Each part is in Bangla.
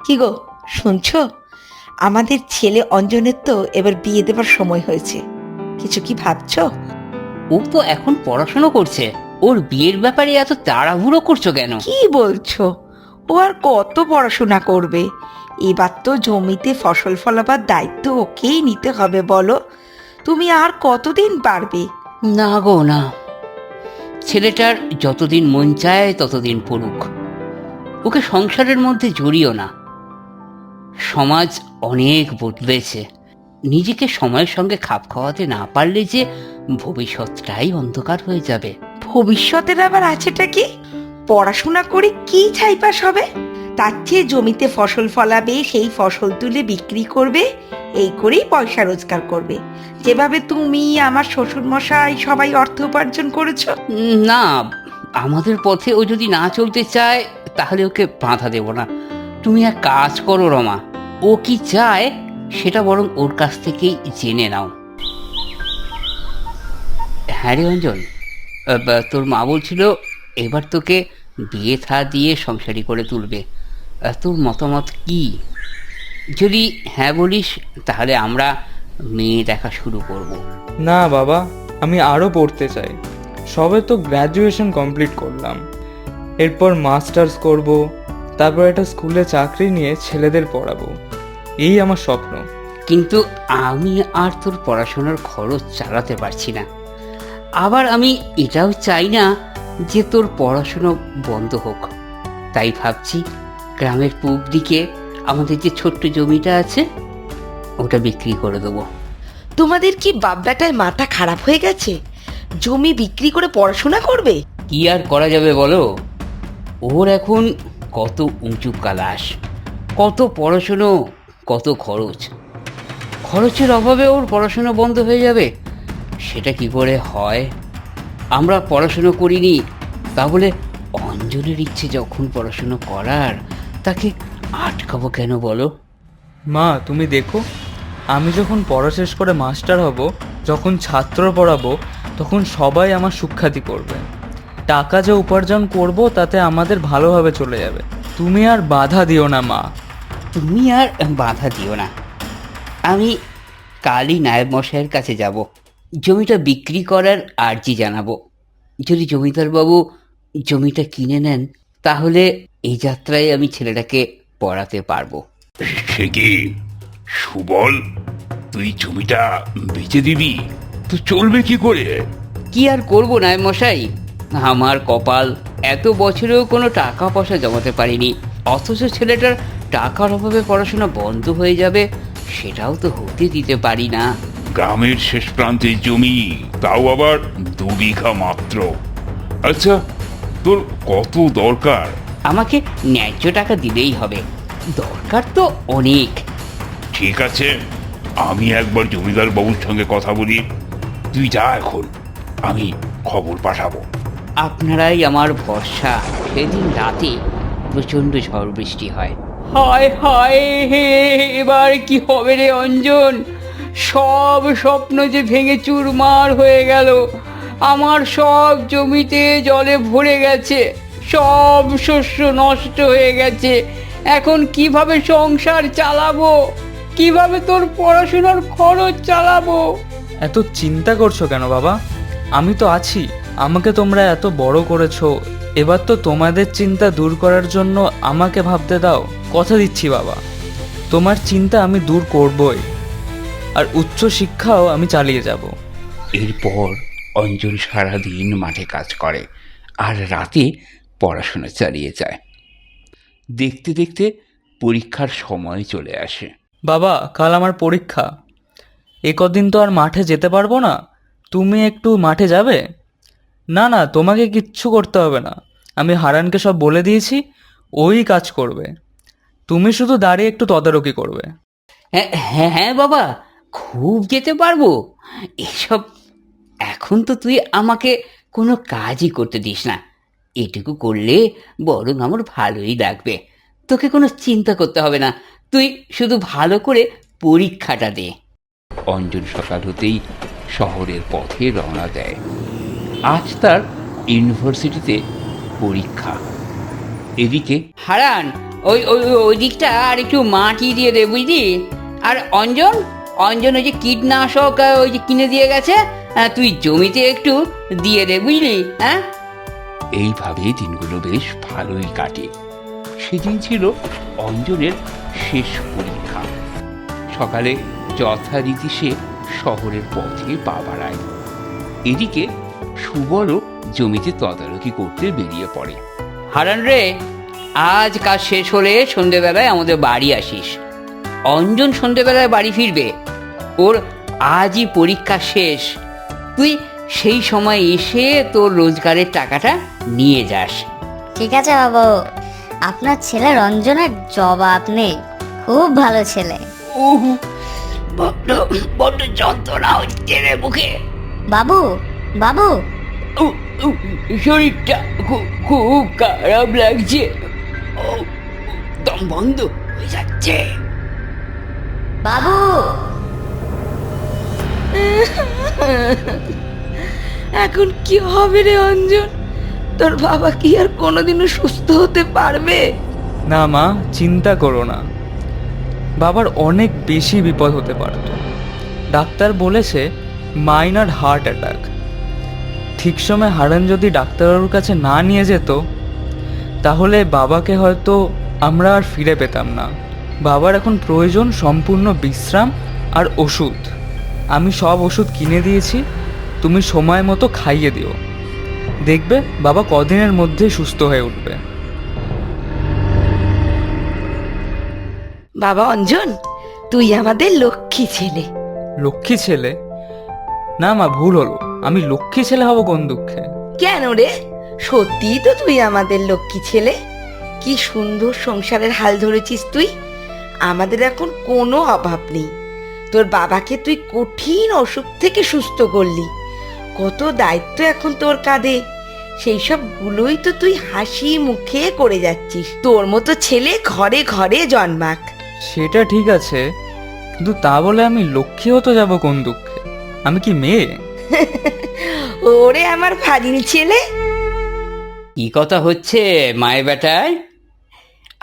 কি গো, শুনছো? আমাদের ছেলে অঞ্জনের তো এবার বিয়ে দেবার সময় হয়েছে। কিছু কি ভাবছো? ও তো এখন পড়াশোনা করছে, ওর বিয়ের ব্যাপারে এত তাড়াহুড়ো করছো কেন? কি বলছো? ও আর কত পড়াশোনা করবে? এবার তো জমিতে ফসল ফলাবার দায়িত্ব ওকেই নিতে হবে, বলো। তুমি আর কতদিন পারবে? না গো না, ছেলেটার যতদিন মন চায় ততদিন পড়ুক, ওকে সংসারের মধ্যে জড়িও না। সমাজ অনেক বদলেছে, নিজেকে সময়ের সঙ্গে খাপ খাওয়াতে না পারলে যে ভবিষ্যৎটাই অন্ধকার হয়ে যাবে। ভবিষ্যতের আবার আছেটা কি? পড়াশোনা করে কি ছাইপাস হবে? তার চেয়ে জমিতে ফসল ফলাবে, সেই ফসল তুলে বিক্রি করবে, এই করেই পয়সা রোজগার করবে, যেভাবে তুমি, আমার শ্বশুর মশাই সবাই অর্থ উপার্জন করেছো। না, আমাদের পথে ও যদি না চলতে চায় তাহলে ওকে বাধা দেব না। তুমি এক কাজ করো রমা, ও কি চায় সেটা বরং ওর কাছ থেকেই জেনে নাও। হ্যাঁ রে অঞ্জন, তোর মা বলছিল এবার তোকে বিয়ে থা দিয়ে সংসারী করে তুলবে। তোর মতামত কি? যদি হ্যাঁ বলিস তাহলে আমরা মেয়ে দেখা শুরু করব। না বাবা, আমি আরও পড়তে চাই। সবে তো গ্র্যাজুয়েশন কমপ্লিট করলাম, এরপর মাস্টার্স করব, তারপর একটা স্কুলে চাকরি নিয়ে ছেলেদের পড়াবো, এই আমার স্বপ্ন। কিন্তু আমি আর তোর পড়াশোনার খরচ চালাতে পারছি না। আবার আমি এটাও চাই না যে তোর পড়াশোনা বন্ধ হোক। তাই ভাবছি গ্রামের পূব দিকে আমাদের যে ছোট্ট জমিটা আছে ওটা বিক্রি করে দেবো। তোমাদের কি বাপ বেটায় মাথা খারাপ হয়ে গেছে? জমি বিক্রি করে পড়াশোনা করবে? কি আর করা যাবে বলো, ওর এখন কত উঁচু ক্লাস, কত পড়াশুনো, কত খরচ। খরচের অভাবে ওর পড়াশোনা বন্ধ হয়ে যাবে, সেটা কি করে হয়? আমরা পড়াশুনো করিনি, তা বলে অঞ্জনের ইচ্ছে যখন পড়াশুনো করার, তাকে আটকাবো কেন বলো? মা তুমি দেখো, আমি যখন পড়া শেষ করে মাস্টার হব, যখন ছাত্র পড়াবো, তখন সবাই আমার সুখ্যাতি করবে। টাকা যে উপার্জন করব তাতে আমাদের ভালোভাবে চলে যাবে। তুমি আর বাধা দিও না মা। তুমি আর বাধা দিও না। আমি কালই নায়েব মশাইয়ের কাছে যাব, জমিটা বিক্রি করার আর্জি জানাবো। যদি জমিদার বাবু জমিটা কিনে নেন তাহলে এই যাত্রায় আমি ছেলেটাকে পড়াতে পারবো। সে কি সুবল, তুই জমিটা বেচে দিবি তো চলবে কি করে? কি আর করবো নায়েব মশাই, আমার কপাল, এত বছরেও কোনো টাকা পয়সা জমাতে পারিনি, অথচ ছেলেটার টাকার অভাবে পড়াশোনা বন্ধ হয়ে যাবে সেটাও তো হতে দিতে পারি না। গ্রামের শেষ প্রান্তের জমি, তাও আবার 2 বিঘা মাত্র। আচ্ছা, তোর কত দরকার? আমাকে ন্যায্য টাকা দিলেই হবে, দরকার তো অনেক। ঠিক আছে, আমি একবার জমিদার বাবুর সঙ্গে কথা বলি। তুই যা এখন, আমি খবর পাঠাবো। আপনারাই আমার ভরসা। সেদিন রাতে প্রচণ্ড ঝড় বৃষ্টি হয়। হায় হায় হে, এবার কি হবে রে অঞ্জন? সব স্বপ্ন যে ভেঙে চুরমার হয়ে গেল। আমার সব জমিতে জলে ভরে গেছে, সব শস্য নষ্ট হয়ে গেছে। এখন কিভাবে সংসার চালাবো? কিভাবে তোর পড়াশোনার খরচ চালাবো? এত চিন্তা করছো কেন বাবা? আমি তো আছি, আমাকে তোমরা এত বড় করেছো, এবার তো তোমাদের চিন্তা দূর করার জন্য আমাকে ভাবতে দাও। কথা দিচ্ছি বাবা, তোমার চিন্তা আমি দূর করবই, আর উচ্চ শিক্ষাও আমি চালিয়ে যাব। এরপর অঞ্জন সারাদিন মাঠে কাজ করে আর রাতে পড়াশোনা চালিয়ে যায়। দেখতে দেখতে পরীক্ষার সময় চলে আসে। বাবা, কাল আমার পরীক্ষা, এ কদিন তো আর মাঠে যেতে পারবো না। তুমি একটু মাঠে যাবে? না না, তোমাকে কিচ্ছু করতে হবে না, আমি হারানকে সব বলে দিয়েছি, ওই কাজ করবে। তুমি শুধু দাঁড়িয়ে একটু তদারকি করবে। হ্যাঁ হ্যাঁ হ্যাঁ বাবা, খুব যেতে পারবো। এসব এখন তো তুই আমাকে কোনো কাজই করতে দিস না, এটুকু করলে বরং আমার ভালোই লাগবে। তোকে কোনো চিন্তা করতে হবে না, তুই শুধু ভালো করে পরীক্ষাটা দে। অঞ্জন সকাল হতেই শহরের পথে রওনা দেয়। আজ তার ইউনিভার্সিটিতে পরীক্ষা। এদিকে হারান, ওই ওই ওই দিকটা আর একটু মাটি দিয়ে দে, বুঝলি? আর অঞ্জন, অঞ্জন ওই যে কীটনাশক ওই যে কিনে দিয়ে গেছে, তুই জমিতে একটু দিয়ে দে, বুঝলি? হ্যাঁ, এইভাবে দিনগুলো বেশ ভালোই কাটে। সেদিন ছিল অঞ্জনের শেষ পরীক্ষা। সকালে যথারীতি সে শহরের পথে পা বাড়ায়। এদিকে সুবলও জমিতে তদারকি করতে বেরিয়ে পড়ে। হারান রে, আজ কাজ শেষ হলে সন্ধেবেলায় আমাদের বাড়ি আসিস। অঞ্জন সন্ধেবেলায় বাড়ি ফিরবে, ওর আজই পরীক্ষা শেষ। তুই সেই সময় এসে তোর রোজগারের টাকাটা নিয়ে যাস। ঠিক আছে বাবু, আপনার ছেলে রঞ্জনের জবাব নেই, খুব ভালো ছেলে। উহু, বড্ড বড্ড যন্ত্রণা হচ্ছে রে মুখে। বাবু, বাবু, শরীরটা খুব খারাপ লাগছে। ও, দম বন্ধ হয়ে যাচ্ছে। বাবু। এখন কি হবে রে অঞ্জন? তোর বাবা কি আর কোনোদিনও সুস্থ হতে পারবে? না মা, চিন্তা করো না, বাবার অনেক বেশি বিপদ হতে পারত। ডাক্তার বলেছে মাইনর হার্ট অ্যাটাক। ঠিক সময় হারান যদি ডাক্তারবাবুর কাছে না নিয়ে যেত, তাহলে বাবাকে হয়তো আমরা আর ফিরে পেতাম না। বাবার এখন প্রয়োজন সম্পূর্ণ বিশ্রাম আর ওষুধ। আমি সব ওষুধ কিনে দিয়েছি, তুমি সময় মতো খাইয়ে দিও, দেখবে বাবা কদিনের মধ্যে সুস্থ হয়ে উঠবে। বাবা অঞ্জন, তুই আমাদের লক্ষ্মী ছেলে। লক্ষ্মী ছেলে? না মা, ভুল হলো, আমি লক্ষ্মী ছেলে হব কোন দুঃখে? কেন রে? সত্যিই তো তুই আমাদের লক্ষ্মী ছেলে। কি সুন্দর সংসারের হাল ধরেছিস তুই। আমাদের এখন কোনো অভাব নেই। তোর বাবাকে তুই কঠিন অসুখ থেকে সুস্থ করলি। কত দায়িত্ব এখন তোর কাঁধে, সেই সবগুলোই তো তুই হাসি মুখে করে যাচ্ছিস। তোর মতো ছেলে ঘরে ঘরে জন্মাক। সেটা ঠিক আছে, কিন্তু তা বলে আমি লক্ষ্মী হতে যাব কোন দুঃখে? আমি কি মেয়ে? ওরে আমার ভাগিনী ছেলে। কি কথা হচ্ছে মায়ের বেটায়?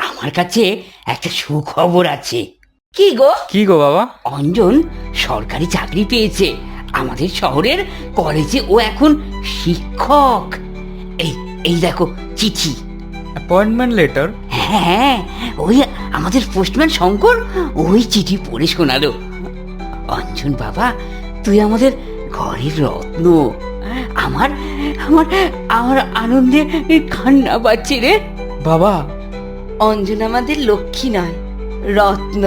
আমার কাছে একটা সুখবর আছে। কি গো? কি গো বাবা? অঞ্জন সরকারি চাকরি পেয়েছে আমাদের শহরের কলেজে। ও এখন শিক্ষক। এই এই দেখো চিঠি। Appointment letter? হ্যাঁ, ওই আমাদের পোস্টম্যান শঙ্কর ওই চিঠি পড়ে শোনালো। অঞ্জন বাবা, তুই আমাদের ঘরের রত্ন। আমার আমার আমার আনন্দে কান্না পাচ্ছে রে। বাবা, অঞ্জন আমাদের লক্ষ্মী নয়, রত্ন।